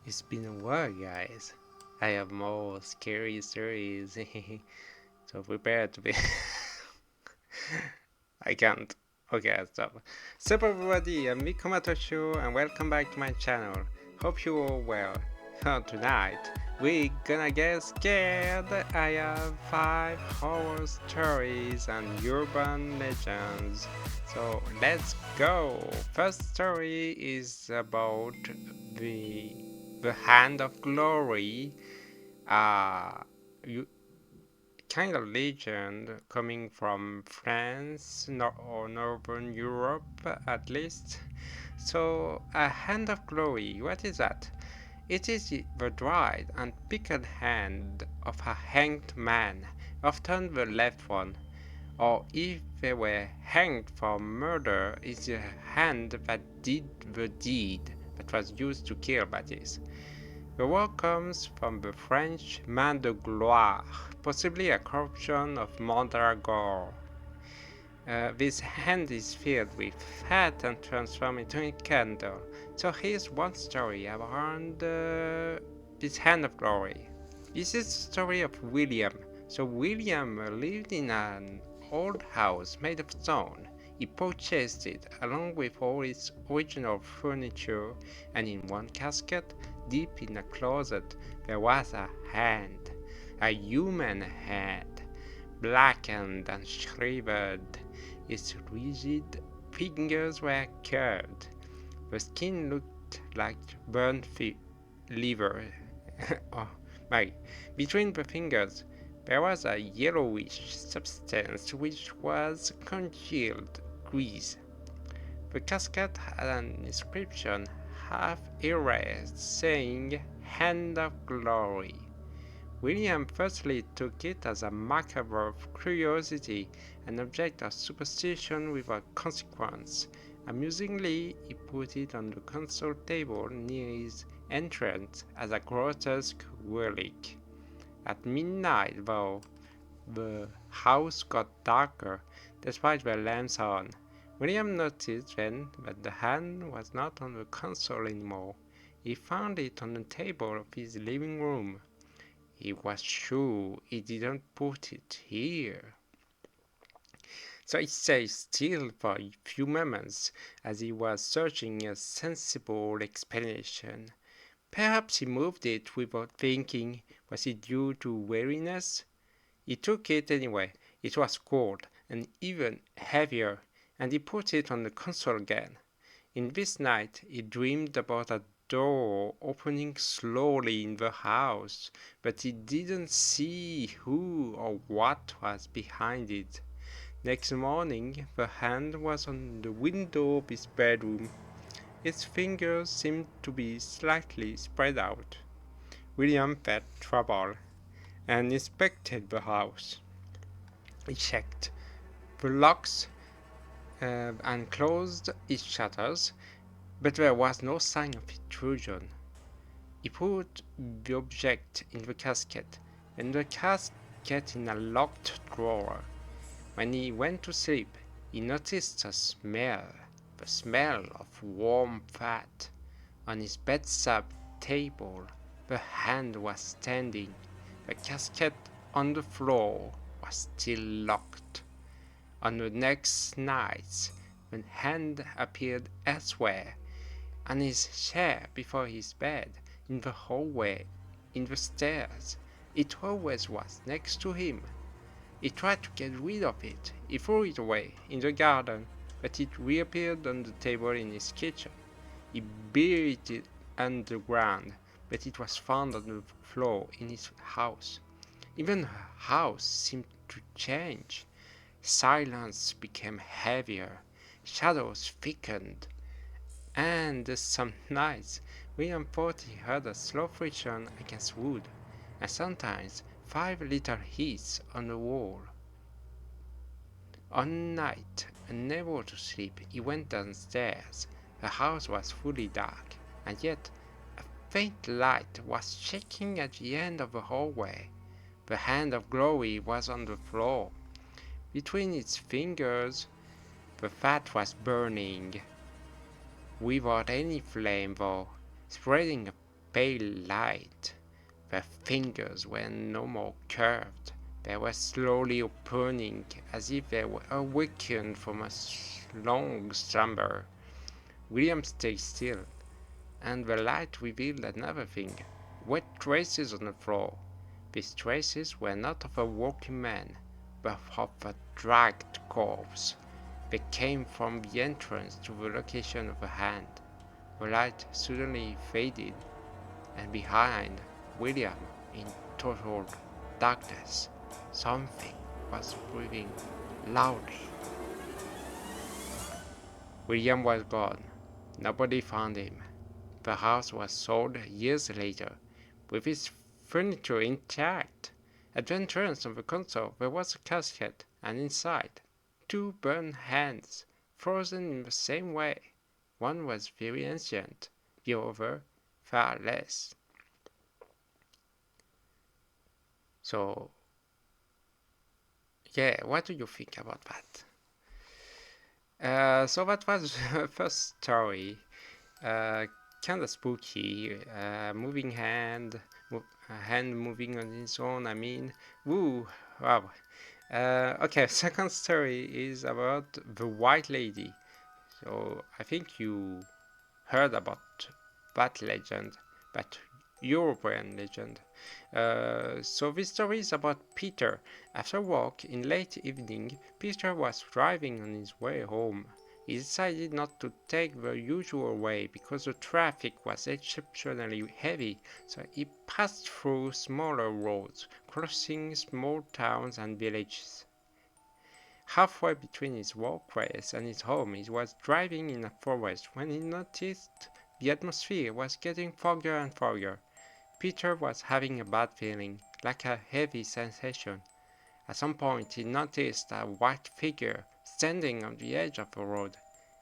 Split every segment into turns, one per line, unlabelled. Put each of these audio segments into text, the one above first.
It's been a while, guys. I have more scary stories, so prepare to be. I can't. Okay, I'll stop. Sup, everybody, I'm Toshio, and welcome back to my channel. Hope you all well. Tonight, we're gonna get scared. I have 5 horror stories and urban legends. So let's go. First story is about the the Hand of Glory. Uh, you, kind of legend coming from France or Northern Europe at least. So, a hand of glory, what is that? It is the dried and pickled hand of a hanged man, often the left one, or if they were hanged for murder, is the hand that did the deed that was used to kill, that is. The word comes from the French main de gloire, possibly a corruption of mandragore. This hand is filled with fat and transformed into a candle. So here's one story around this hand of glory. This is the story of William. So William lived in an old house made of stone. He purchased it along with all its original furniture, and in one casket, deep in a closet, there was a hand, a human hand, blackened and shriveled. Its rigid fingers were curved. The skin looked like burnt liver. Oh my! Between the fingers there was a yellowish substance which was congealed grease. The casket had an inscription half erased saying "Hand of Glory." William firstly took it as a macabre of curiosity, an object of superstition without consequence. Amusingly, he put it on the console table near his entrance as a grotesque relic. At midnight, though, the house got darker, despite the lamps on. William noticed then that the hand was not on the console anymore. He found it on the table of his living room. He was sure he didn't put it here. So he stayed still for a few moments as he was searching a sensible explanation. Perhaps he moved it without thinking. Was it due to weariness? He took it anyway. It was cold and even heavier, and he put it on the console again. In this night he dreamed about a door opening slowly in the house, but he didn't see who or what was behind it. Next morning the hand was on the window of his bedroom. Its fingers seemed to be slightly spread out. William felt trouble and inspected the house. He checked the locks and closed its shutters, but there was no sign of intrusion. He put the object in the casket, and the casket in a locked drawer. When he went to sleep, he noticed a smell, the smell of warm fat. On his bedside table, the hand was standing. The casket on the floor was still locked. On the next night, the hand appeared elsewhere, on his chair before his bed, in the hallway, in the stairs. It always was next to him. He tried to get rid of it. He threw it away in the garden, but it reappeared on the table in his kitchen. He buried it underground, but it was found on the floor in his house. Even her house seemed to change. Silence became heavier, shadows thickened, and some nights William thought he heard a slow friction against wood, and sometimes 5 little hits on the wall. One night, unable to sleep, he went downstairs. The house was fully dark, and yet a faint light was shaking at the end of the hallway. The hand of glory was on the floor. Between its fingers, the fat was burning, without any flame though, spreading a pale light. Their fingers were no more curved. They were slowly opening, as if they were awakened from a long slumber. William stayed still, and the light revealed another thing: wet traces on the floor. These traces were not of a walking man, but of a dragged corpse. They came from the entrance to the location of the hand. The light suddenly faded, and behind William, in total darkness, something was breathing loudly. William was gone. Nobody found him. The house was sold years later, with its furniture intact. At the entrance of the console there was a casket, and inside, two burned hands, frozen in the same way. One was very ancient, the other far less. So, yeah, what do you think about that? So that was the first story. Kind of spooky. Moving hand, hand moving on its own. I mean, woo, wow. Okay, second story is about the White Lady. So I think you heard about that legend, that European legend. So this story is about Peter. After work in late evening, Peter was driving on his way home. He decided not to take the usual way because the traffic was exceptionally heavy, so he passed through smaller roads, crossing small towns and villages. Halfway between his workplace and his home, he was driving in a forest when he noticed the atmosphere was getting foggier and foggier. Peter was having a bad feeling, like a heavy sensation. At some point he noticed a white figure standing on the edge of the road.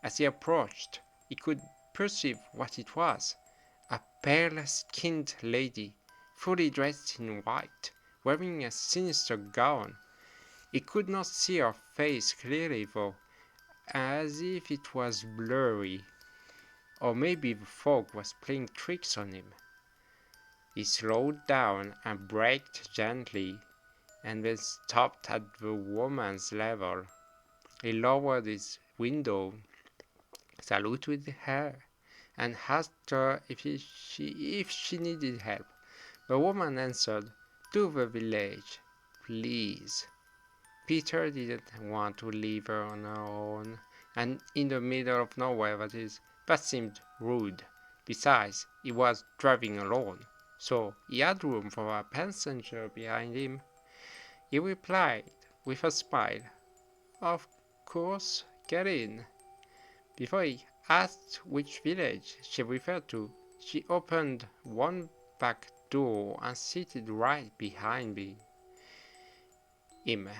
As he approached, he could perceive what it was: a pale-skinned lady, fully dressed in white, wearing a sinister gown. He could not see her face clearly though, as if it was blurry, or maybe the fog was playing tricks on him. He slowed down and braked gently, and then stopped at the woman's level. He lowered his window, saluted her, and asked her if she needed help. The woman answered, "To the village, please." Peter didn't want to leave her on her own, and in the middle of nowhere, that seemed rude. Besides, he was driving alone, so he had room for a passenger behind him. He replied with a smile, "Of course, get in." Before he asked which village she referred to, she opened one back door and seated right behind him.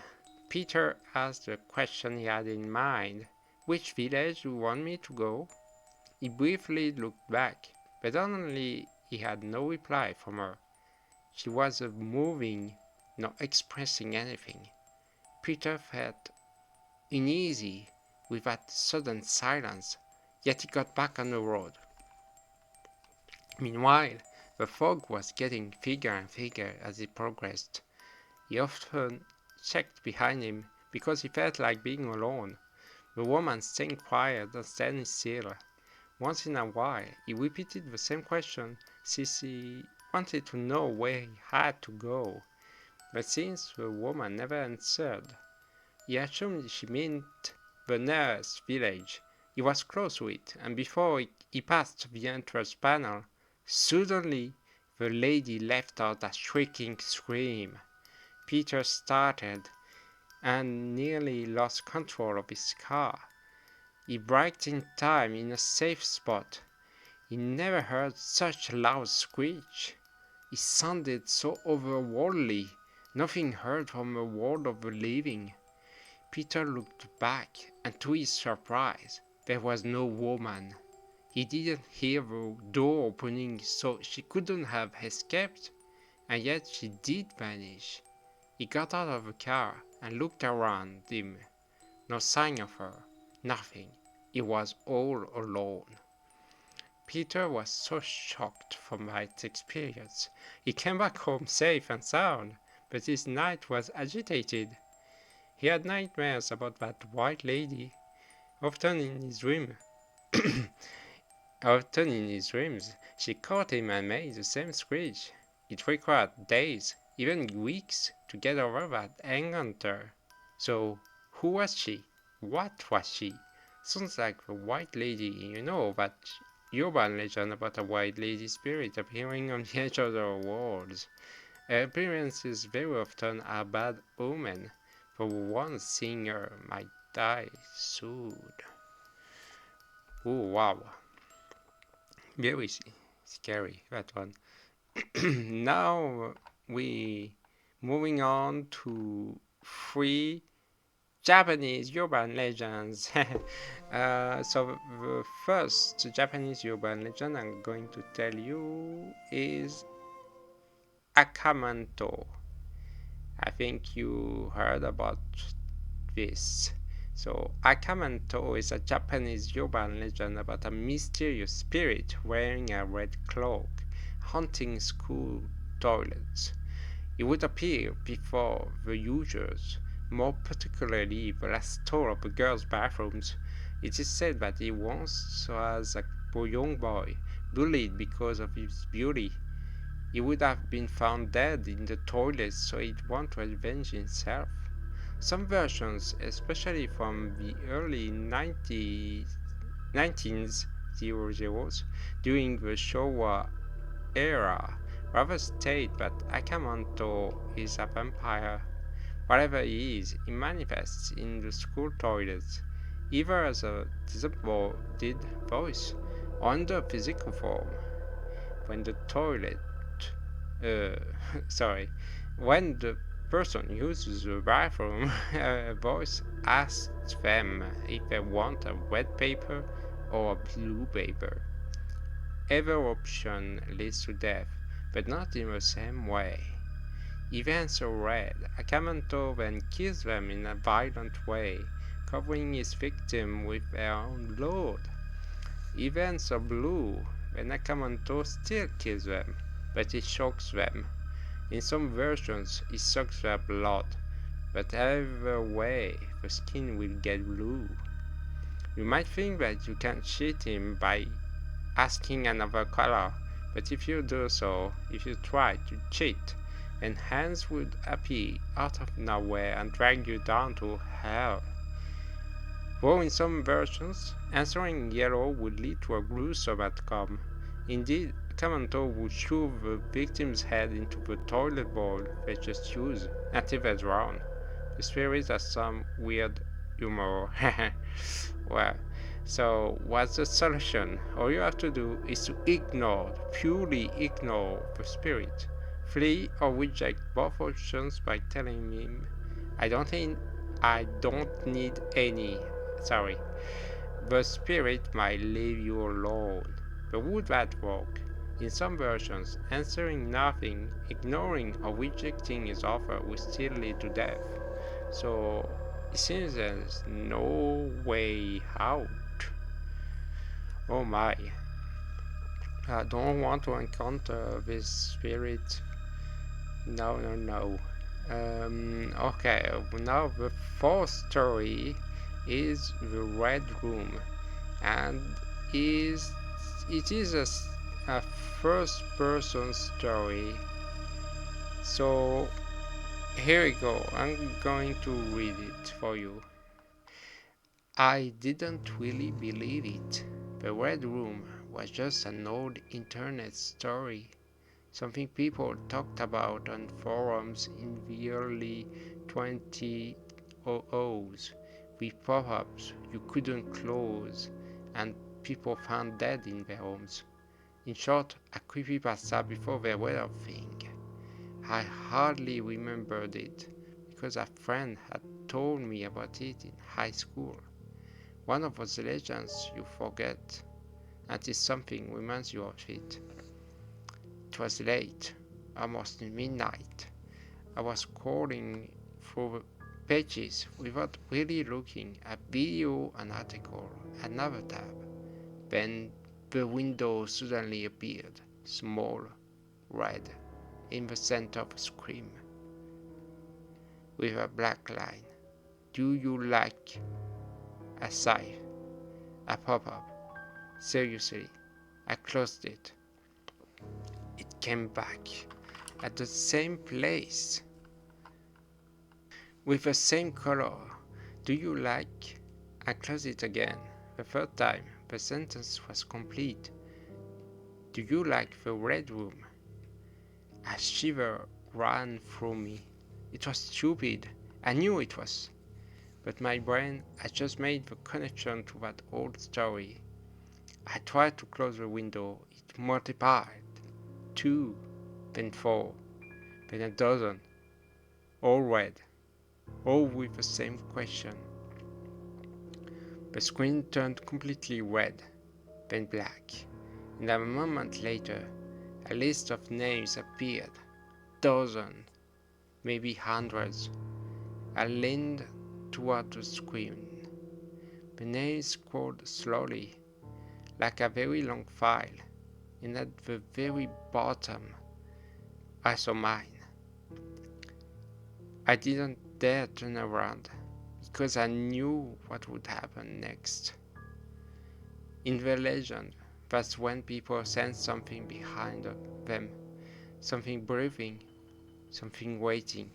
Peter asked the question he had in mind: "Which village do you want me to go?" He briefly looked back, but suddenly he had no reply from her. She was moving, not expressing anything. Peter felt uneasy with that sudden silence, yet he got back on the road. Meanwhile, the fog was getting thicker and thicker as he progressed. He often checked behind him because he felt like being alone. The woman staying quiet and standing still. Once in a while, he repeated the same question since he wanted to know where he had to go. But since the woman never answered, he assumed she meant the nearest village. He was close to it, and before he passed the entrance panel, suddenly the lady let out a shrieking scream. Peter started and nearly lost control of his car. He braked in time in a safe spot. He never heard such a loud screech. It sounded so otherworldly, nothing heard from the world of the living. Peter looked back, and to his surprise, there was no woman. He didn't hear the door opening, so she couldn't have escaped, and yet she did vanish. He got out of the car and looked around him. No sign of her, nothing. He was all alone. Peter was so shocked from that experience. He came back home safe and sound, but his night was agitated. He had nightmares about that white lady. Often in his dream, Often in his dreams, she caught him and made the same screech. It required days, even weeks, to get over that encounter. So, who was she? What was she? Sounds like the white lady, that urban legend about a white lady spirit appearing on the edge of the world. Her appearances very often are bad omen, for one seeing her might die soon. Oh wow, very scary that one. Now we moving on to three Japanese urban legends. So the first Japanese urban legend I'm going to tell you is akamanto. I think you heard about this. So akamanto is a Japanese urban legend about a mysterious spirit wearing a red cloak, haunting school toilets. It would appear before the users, more particularly the last stall of the girls' bathrooms. It is said that he once was a young boy, bullied because of his beauty. He would have been found dead in the toilet, so he'd want to avenge himself. Some versions, especially from the early 1900s during the Showa era, rather state that Akamanto is a vampire. Whatever he is, he manifests in the school toilets, either as a disembodied voice or under physical form. When the toilet, uh, sorry, when the person uses the bathroom, a voice asks them if they want a red paper or a blue paper. Either option leads to death, but not in the same way. Events are red. Akamanto then kills them in a violent way, covering his victim with their own blood. Events are blue, when Akamanto still kills them, but he chokes them. In some versions, he sucks their blood, but either way, the skin will get blue. You might think that you can cheat him by asking another color, but if you do so, if you try to cheat, then hands would appear out of nowhere and drag you down to hell. Though in some versions, answering yellow would lead to a gruesome outcome. Indeed, Kamanto would shove the victim's head into the toilet bowl they just used until they drown. The spirit has some weird humor. Well, so what's the solution? All you have to do is to purely ignore the spirit. Flee or reject both options by telling him, I don't need any. Sorry. The spirit might leave you alone. But would that work? In some versions, answering nothing, ignoring or rejecting his offer will still lead to death. So it seems there's no way out. Oh my. I don't want to encounter this spirit. No, no, no. Okay, now the fourth story is the Red Room, and is it is a first-person story. So here we go. I'm going to read it for you. I didn't really believe it. The Red Room was just an old internet story. Something people talked about on forums in the early 2000s, with pop-ups you couldn't close and people found dead in their homes. In short, a creepypasta before there were a thing. I hardly remembered it because a friend had told me about it in high school. One of those legends you forget until something reminds you of it. It was late, almost midnight. I was scrolling through pages without really looking at video, an article, another tab. Then The window suddenly appeared, small, red, in the center of the screen, with a black line. Do you like? A sigh, a pop-up. Seriously, I closed it. It came back, at the same place, with the same color. Do you like? I closed it again. The third time, the sentence was complete. Do you like the red room? A shiver ran through me. It was stupid. I knew it was. But my brain had just made the connection to that old story. I tried to close the window. It multiplied. 2, then 4, then a dozen. All red. All with the same question. The screen turned completely red, then black. And a moment later, a list of names appeared. Dozens, maybe hundreds. I leaned toward the screen. The names scrolled slowly, like a very long file, and at the very bottom, I saw mine. I didn't dare turn around, because I knew what would happen next. In the legend, that's when people sense something behind them, something breathing, something waiting.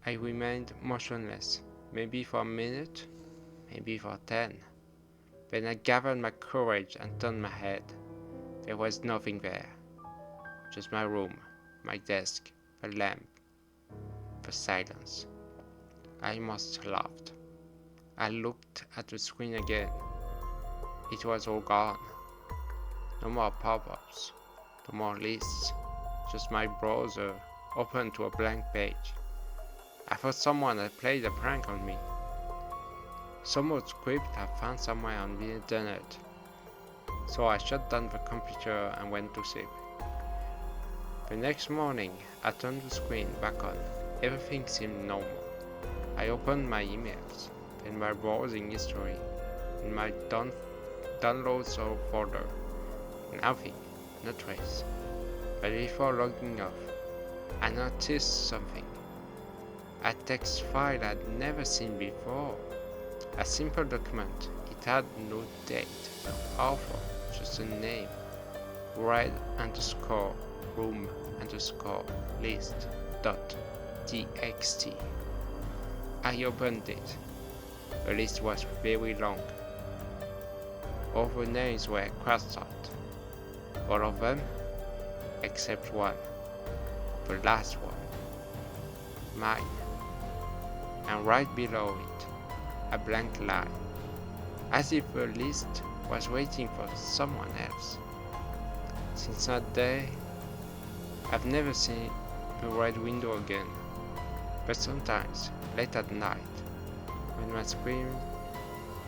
I remained motionless, maybe for a minute, maybe for 10. Then I gathered my courage and turned my head. There was nothing there. Just my room, my desk, the lamp, the silence. I almost laughed. I looked at the screen again. It was all gone. No more pop-ups, no more lists, just my browser open to a blank page. I thought someone had played a prank on me. Some old script I found somewhere on the internet. So I shut down the computer and went to sleep. The next morning, I turned the screen back on. Everything seemed normal. I opened my emails, then my browsing history, and my downloads folder. Nothing, no trace. But before logging off, I noticed something. A text file I'd never seen before. A simple document. It had no date, no author, just a name. Red underscore room underscore list dot txt. I opened it. The list was very long. All the names were crossed out. All of them, except one. The last one. Mine. And right below it, a blank line. As if the list was waiting for someone else. Since that day, I've never seen the red window again. But sometimes, late at night, when my screen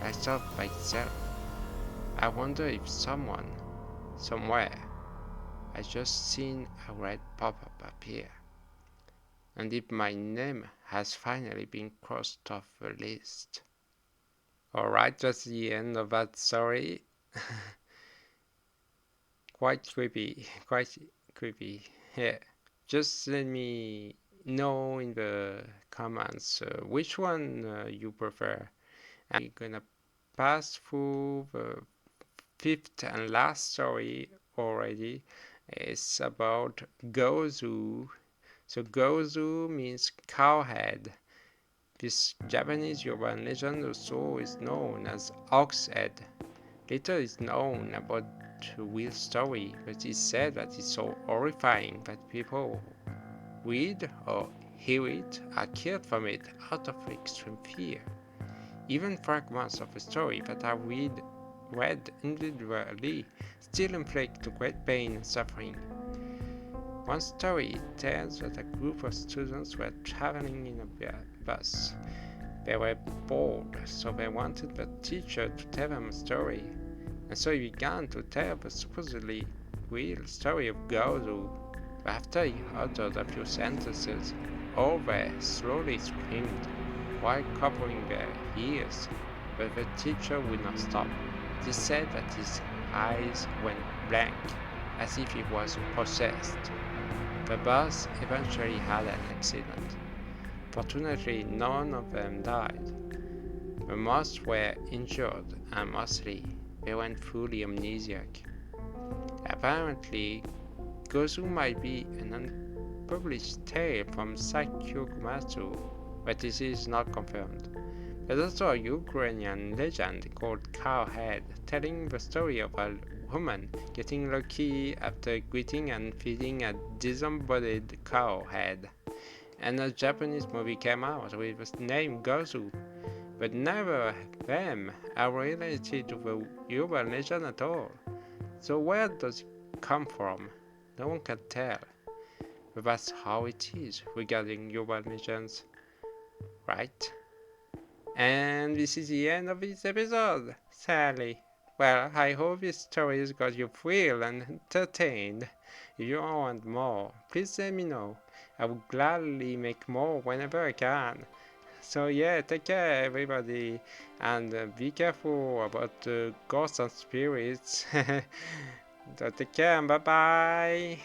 lights up by itself, I wonder if someone, somewhere, has just seen a red pop-up appear, and if my name has finally been crossed off the list. Alright, that's the end of that story. Quite creepy. Yeah. Just let me know in the comments which one you prefer. And we're gonna pass through the fifth and last story already. It's about Gozu. So Gozu means cowhead. This Japanese urban legend also is known as ox head. Little is known about the real story, but it's said that it's so horrifying that people read or hear it are killed from it out of extreme fear. Even fragments of the story that are read individually still inflict great pain and suffering. One story tells that a group of students were traveling in a bus. They were bored, so they wanted the teacher to tell them a story. And so he began to tell the supposedly real story of Gozu. But after he uttered a few sentences, all they slowly screamed while covering their ears. But the teacher would not stop. He said that his eyes went blank, as if he was possessed. The boss eventually had an accident. Fortunately, none of them died. The most were injured, and mostly they went fully amnesiac. Apparently, Gozu might be an unpublished tale from Sakyogumatsu, but this is not confirmed. There's also a Ukrainian legend called Cowhead, telling the story of a woman getting lucky after greeting and feeding a disembodied cowhead. And a Japanese movie came out with the name Gozu, but neither of them are related to the urban legend at all. So where does it come from? No one can tell. But that's how it is regarding urban legends, right? And this is the end of this episode, sadly. Well, I hope these stories got you thrilled and entertained. If you want more, please let me know. I will gladly make more whenever I can. So yeah, take care everybody, and be careful about ghosts and spirits. So take care and bye bye.